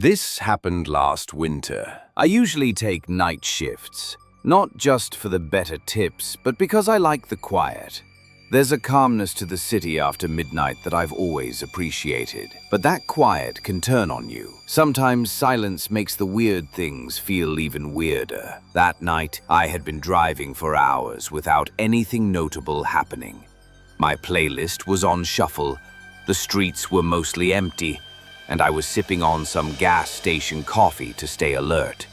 This happened last winter. I usually take night shifts, not just for the better tips, but because I like the quiet. There's a calmness to the city after midnight that I've always appreciated. But that quiet can turn on you. Sometimes silence makes the weird things feel even weirder. That night, I had been driving for hours without anything notable happening. My playlist was on shuffle, the streets were mostly empty, and I was sipping on some gas station coffee to stay alert.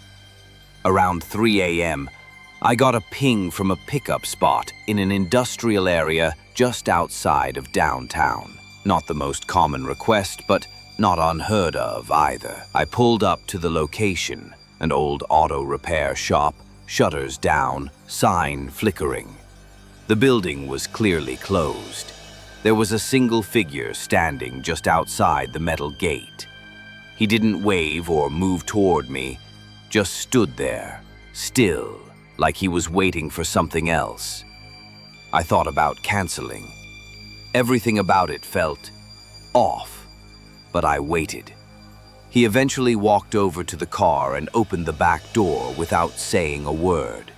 Around 3 a.m., I got a ping from a pickup spot in an industrial area just outside of downtown. Not the most common request, but not unheard of either. I pulled up to the location, an old auto repair shop, shutters down, sign flickering. The building was clearly closed. There was a single figure standing just outside the metal gate. He didn't wave or move toward me, just stood there, still, like he was waiting for something else. I thought about canceling. Everything about it felt off, but I waited. He eventually walked over to the car and opened the back door without saying a word.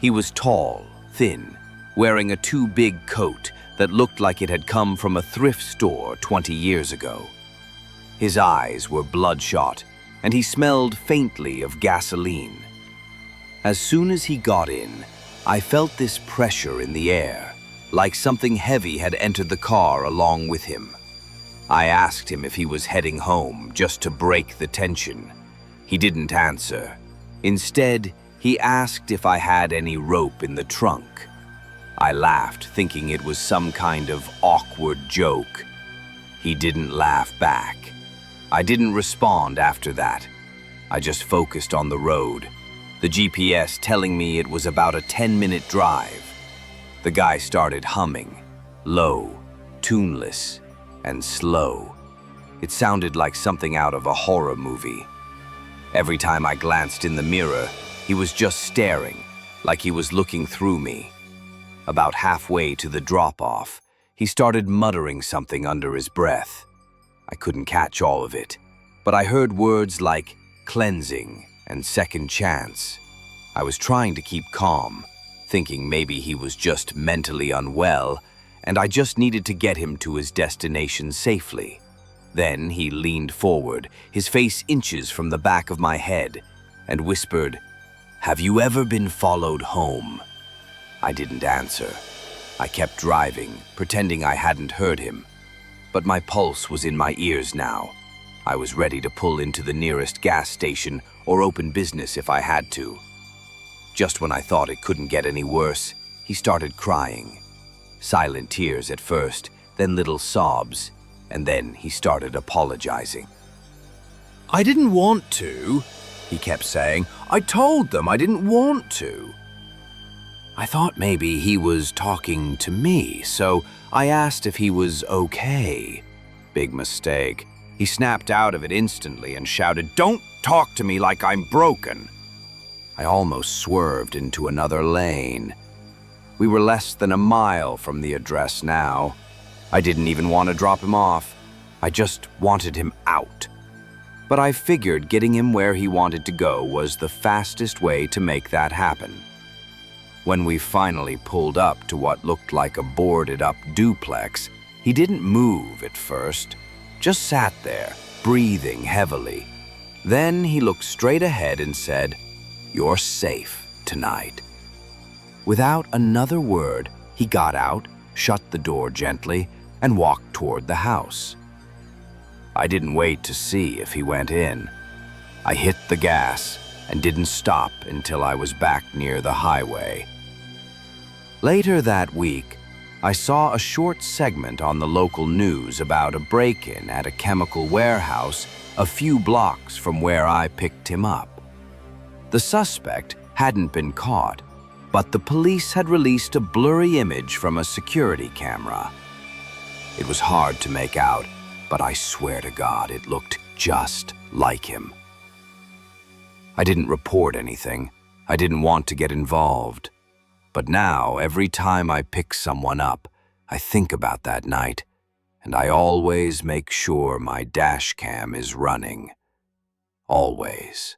He was tall, thin, wearing a too-big coat that looked like it had come from a thrift store 20 years ago. His eyes were bloodshot, and he smelled faintly of gasoline. As soon as he got in, I felt this pressure in the air, like something heavy had entered the car along with him. I asked him if he was heading home, just to break the tension. He didn't answer. Instead, he asked if I had any rope in the trunk. I laughed, thinking it was some kind of awkward joke. He didn't laugh back. I didn't respond after that. I just focused on the road, the GPS telling me it was about a 10-minute drive. The guy started humming, low, tuneless, and slow. It sounded like something out of a horror movie. Every time I glanced in the mirror, he was just staring, like he was looking through me. About halfway to the drop-off, he started muttering something under his breath. I couldn't catch all of it, but I heard words like cleansing and second chance. I was trying to keep calm, thinking maybe he was just mentally unwell, and I just needed to get him to his destination safely. Then he leaned forward, his face inches from the back of my head, and whispered, "Have you ever been followed home?" I didn't answer. I kept driving, pretending I hadn't heard him. But my pulse was in my ears now. I was ready to pull into the nearest gas station or open business if I had to. Just when I thought it couldn't get any worse, he started crying. Silent tears at first, then little sobs, and then he started apologizing. "I didn't want to," he kept saying. "I told them I didn't want to." I thought maybe he was talking to me, so I asked if he was okay. Big mistake. He snapped out of it instantly and shouted, "Don't talk to me like I'm broken." I almost swerved into another lane. We were less than a mile from the address now. I didn't even want to drop him off. I just wanted him out. But I figured getting him where he wanted to go was the fastest way to make that happen. When we finally pulled up to what looked like a boarded-up duplex, he didn't move at first, just sat there, breathing heavily. Then he looked straight ahead and said, "You're safe tonight." Without another word, he got out, shut the door gently, and walked toward the house. I didn't wait to see if he went in. I hit the gas and didn't stop until I was back near the highway. Later that week, I saw a short segment on the local news about a break-in at a chemical warehouse a few blocks from where I picked him up. The suspect hadn't been caught, but the police had released a blurry image from a security camera. It was hard to make out, but I swear to God it looked just like him. I didn't report anything. I didn't want to get involved. But now, every time I pick someone up, I think about that night, and I always make sure my dash cam is running. always.